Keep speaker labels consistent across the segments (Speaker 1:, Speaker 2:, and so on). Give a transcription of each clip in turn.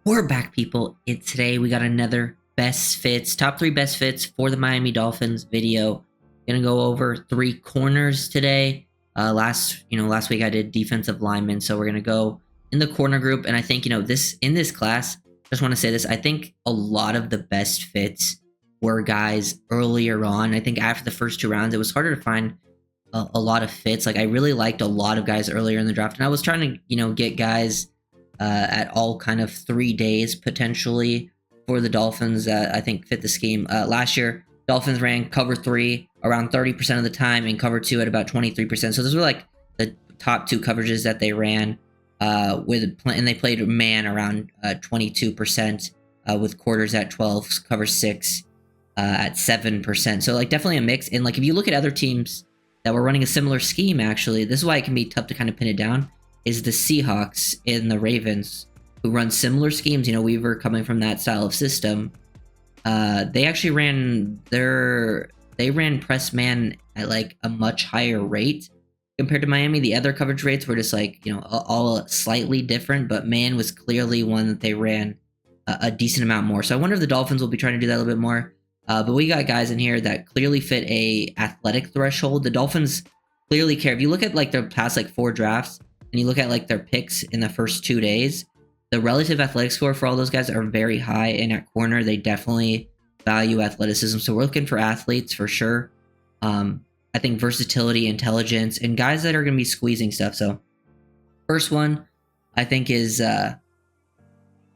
Speaker 1: We're back, people. Today we got another best fits, top 3 best fits for the Miami Dolphins video. Gonna go over 3 corners today. Last week I did defensive linemen, so we're gonna go in the corner group. And I think in this class, just want to say this. I think a lot of the best fits were guys earlier on. I think after the first 2 rounds, it was harder to find a lot of fits. Like I really liked a lot of guys earlier in the draft, and I was trying to get guys at all kind of 3 days potentially for the Dolphins that I think fit the scheme. Last year, Dolphins ran cover 3 around 30% of the time and cover 2 at about 23%. So those were like the top 2 coverages that they ran and they played man around 22% with quarters at 12, cover 6 at 7%. So like definitely a mix. And like if you look at other teams that were running a similar scheme, actually, this is why it can be tough to kind of pin it down, is the Seahawks and the Ravens, who run similar schemes. Weaver coming from that style of system. They actually ran press man at like a much higher rate compared to Miami. The other coverage rates were just like, all slightly different, but man was clearly one that they ran a decent amount more. So I wonder if the Dolphins will be trying to do that a little bit more. But we got guys in here that clearly fit a athletic threshold. The Dolphins clearly care. If you look at like their past like 4 drafts, and you look at like their picks in the first 2 days, the relative athletic score for all those guys are very high. And at corner, they definitely value athleticism. So we're looking for athletes for sure. I think versatility, intelligence, and guys that are going to be squeezing stuff. So first one, I think is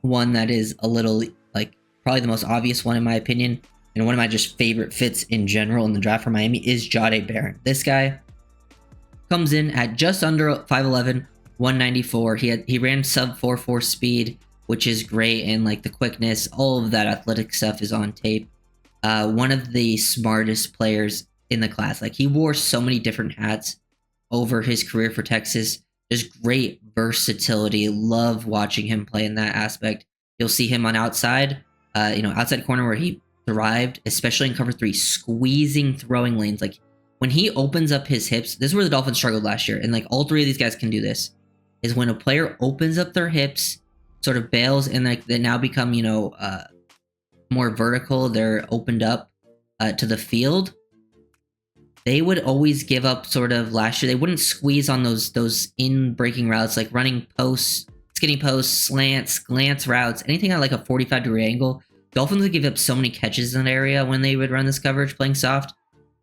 Speaker 1: one that is a little like probably the most obvious one in my opinion. And one of my just favorite fits in general in the draft for Miami is Jahdae Barron. This guy comes in at just under 5'11", 194. He ran sub 4.4 speed, which is great, and like the quickness, all of that athletic stuff is on tape. One of the smartest players in the class. Like he wore so many different hats over his career for Texas. Just great versatility. Love watching him play in that aspect. You'll see him on outside, outside corner where he thrived, especially in cover 3, squeezing throwing lanes. Like when he opens up his hips, this is where the Dolphins struggled last year. And like all 3 of these guys can do this, is when a player opens up their hips, sort of bails, and like they now become, more vertical. They're opened up to the field. They would always give up sort of last year. They wouldn't squeeze on those in breaking routes, like running posts, skinny posts, slants, glance routes, anything at like a 45-degree angle. Dolphins would give up so many catches in that area when they would run this coverage playing soft.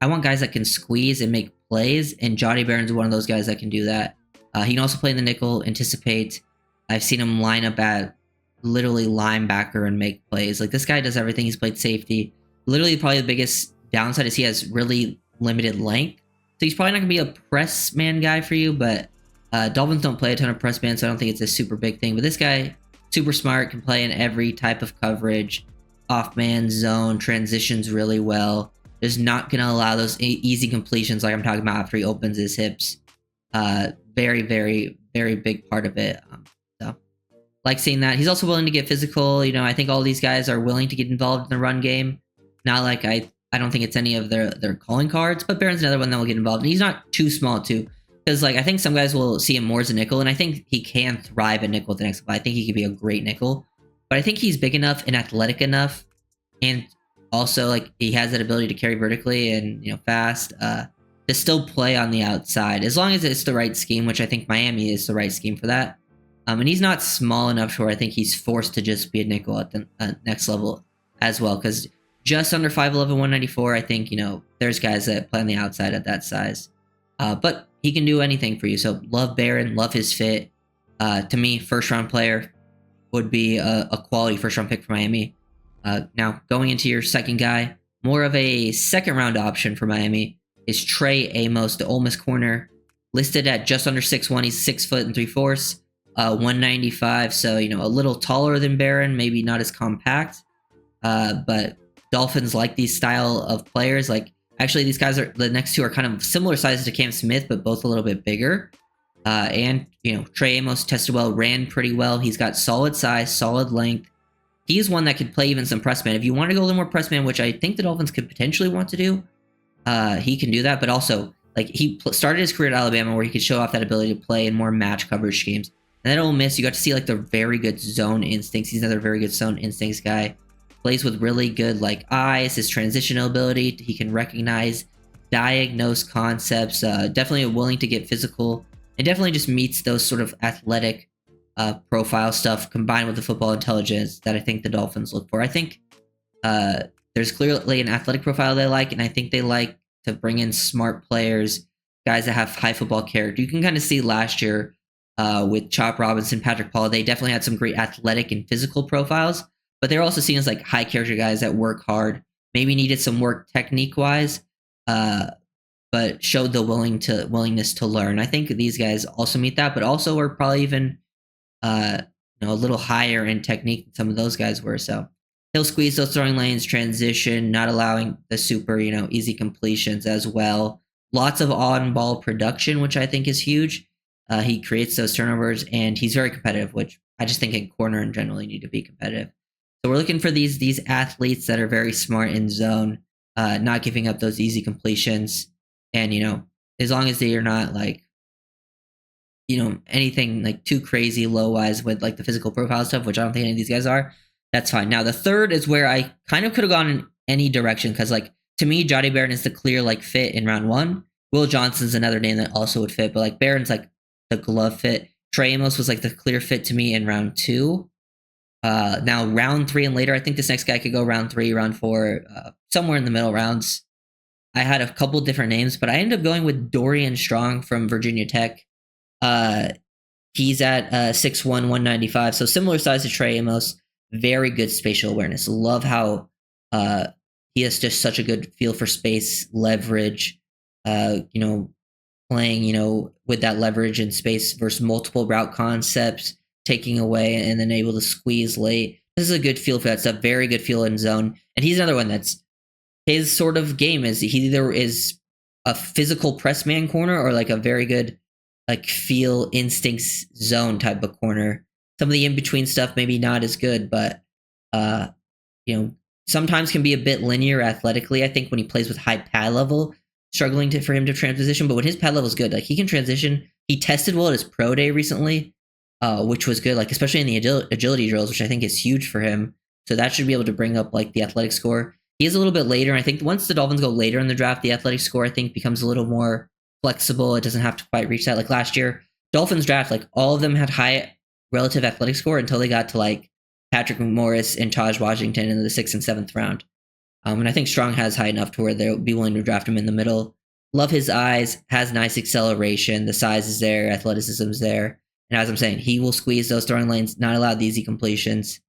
Speaker 1: I want guys that can squeeze and make plays, and Jahdae Barron's one of those guys that can do that. He can also play in the nickel, anticipate. I've seen him line up at literally linebacker and make plays. Like this guy does everything. He's played safety. Literally, probably the biggest downside is he has really limited length. So he's probably not going to be a press man guy for you, but Dolphins don't play a ton of press man, so I don't think it's a super big thing. But this guy, super smart, can play in every type of coverage. Off man, zone, transitions really well. Is not going to allow those easy completions like I'm talking about after he opens his hips. Very, very, very big part of it. So, like seeing that. He's also willing to get physical. I think all these guys are willing to get involved in the run game. Not like I don't think it's any of their calling cards, but Barron's another one that will get involved. And he's not too small too, because like I think some guys will see him more as a nickel, and I think he can thrive at nickel at the next level. I think he could be a great nickel, but I think he's big enough and athletic enough, and also, like he has that ability to carry vertically and fast to still play on the outside as long as it's the right scheme, which I think Miami is the right scheme for that. And he's not small enough to where I think he's forced to just be a nickel at the next level as well. Because just under 5'11", 194, I think there's guys that play on the outside at that size. But he can do anything for you. So love Barron, love his fit. To me, first round player would be a quality first round pick for Miami. Now, going into your second guy, more of a second round option for Miami is Trey Amos, the Ole Miss corner, listed at just under 6'1". He's 6 foot and 3/4, 195. So, a little taller than Barron, maybe not as compact. But Dolphins like these style of players. Like, actually, these guys the next 2 are kind of similar sizes to Cam Smith, but both a little bit bigger. And, Trey Amos tested well, ran pretty well. He's got solid size, solid length. He's one that could play even some press man. If you want to go a little more press man, which I think the Dolphins could potentially want to do, he can do that. But also, like he started his career at Alabama, where he could show off that ability to play in more match coverage schemes. And then Ole Miss, you got to see like the very good zone instincts. He's another very good zone instincts guy. Plays with really good like eyes, his transitional ability. He can recognize, diagnose concepts. Definitely willing to get physical, and definitely just meets those sort of athletic profile stuff combined with the football intelligence that I think the Dolphins look for. I think there's clearly an athletic profile they like, and I think they like to bring in smart players, guys that have high football character. You can kind of see last year with Chop Robinson, Patrick Paul, they definitely had some great athletic and physical profiles, but they're also seen as like high character guys that work hard, maybe needed some work technique wise, but showed the willingness to learn. I think these guys also meet that, but also are probably even a little higher in technique than some of those guys were. So he'll squeeze those throwing lanes, transition, not allowing the super, easy completions as well. Lots of on-ball production, which I think is huge. He creates those turnovers, and he's very competitive, which I just think in corner in general you need to be competitive. So we're looking for these athletes that are very smart in zone, not giving up those easy completions, and as long as they are not like anything like too crazy low wise with like the physical profile stuff, which I don't think any of these guys are. That's fine. Now the third is where I kind of could have gone in any direction, because like to me, Jahdae Barron is the clear like fit in round 1. Will Johnson's another name that also would fit, but like Barron's like the glove fit. Trey Amos was like the clear fit to me in round 2. Now round 3 and later, I think this next guy could go round 3, round 4, somewhere in the middle rounds. I had a couple different names, but I ended up going with Dorian Strong from Virginia Tech. He's at 6'1", 195, so similar size to Trey Amos. Very good spatial awareness. Love how he has just such a good feel for space, leverage, playing, with that leverage in space versus multiple route concepts, taking away and then able to squeeze late. This is a good feel for that stuff. Very good feel in zone. And he's another one that's his sort of game is he either is a physical press man corner or like a very good like feel instincts zone type of corner. Some of the in-between stuff maybe not as good, but sometimes can be a bit linear athletically. I think when he plays with high pad level, struggling for him to transition, but when his pad level is good, like he can transition. He tested well at his pro day recently, which was good, like especially in the agility drills, which I think is huge for him. So that should be able to bring up like the athletic score. He is a little bit later. I think once the Dolphins go later in the draft, the athletic score I think becomes a little more flexible. It doesn't have to quite reach that. Like last year, Dolphins draft, like all of them had high relative athletic score until they got to like Patrick Morris and Taj Washington in the 6th and 7th round. And I think Strong has high enough to where they'll be willing to draft him in the middle. Love his eyes, has nice acceleration. The size is there, athleticism's there. And as I'm saying, he will squeeze those throwing lanes, not allow the easy completions.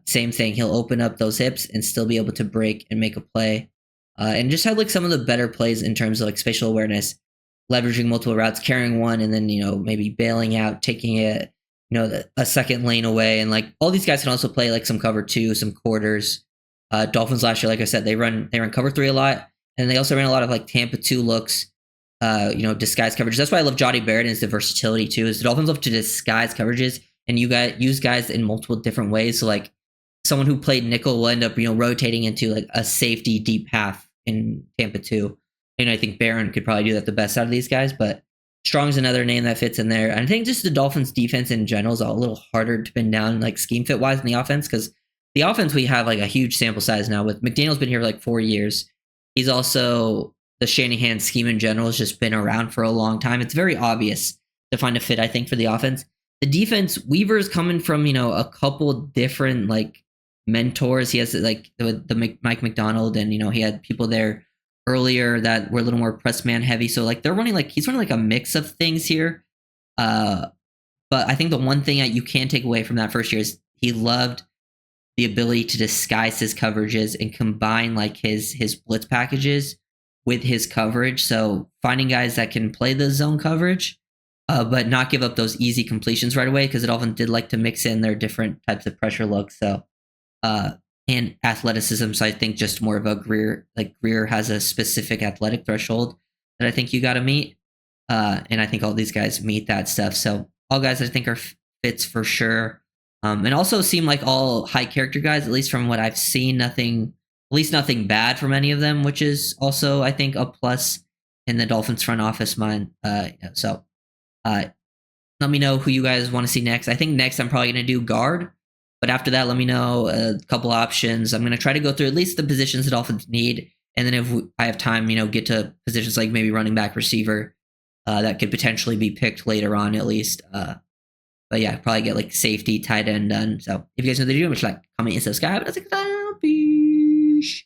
Speaker 1: Same thing, he'll open up those hips and still be able to break and make a play. And just had like some of the better plays in terms of like spatial awareness, leveraging multiple routes, carrying one, and then, maybe bailing out, taking it, a second lane away. And like all these guys can also play like some cover 2, some quarters. Dolphins last year, like I said, they run cover 3 a lot. And they also ran a lot of like Tampa 2 looks, disguise coverage. That's why I love Jahdae Barron is the versatility too, is the Dolphins love to disguise coverages and you guys use guys in multiple different ways. So like someone who played nickel will end up, rotating into like a safety deep half in Tampa 2. And I think Barron could probably do that the best out of these guys, but Strong's another name that fits in there. And I think just the Dolphins defense in general is a little harder to pin down like scheme fit wise in the offense, because the offense we have like a huge sample size now with McDaniel's been here for like 4 years. He's also the Shanahan scheme in general has just been around for a long time. It's very obvious to find a fit, I think, for the offense. The defense, Weaver's coming from, a couple different like mentors. He has like the Mike McDonald, and he had people there earlier that were a little more press man heavy. So like he's running like a mix of things here. But I think the one thing that you can take away from that first year is he loved the ability to disguise his coverages and combine like his blitz packages with his coverage. So finding guys that can play the zone coverage, but not give up those easy completions right away, because it often did like to mix in their different types of pressure looks. So, and athleticism. So I think just more of a Greer has a specific athletic threshold that I think you got to meet. And I think all these guys meet that stuff. So all guys I think are fits for sure. And also seem like all high character guys, at least from what I've seen. Nothing bad from any of them, which is also, I think, a plus in the Dolphins front office mind. So let me know who you guys want to see next. I think next I'm probably going to do guard. But after that, let me know a couple options. I'm going to try to go through at least the positions the Dolphins need. And then if I have time, get to positions like maybe running back, receiver, that could potentially be picked later on at least. But yeah, probably get like safety, tight end done. So if you guys know the video, much like, comment, and subscribe. And I'll take it down. Peace.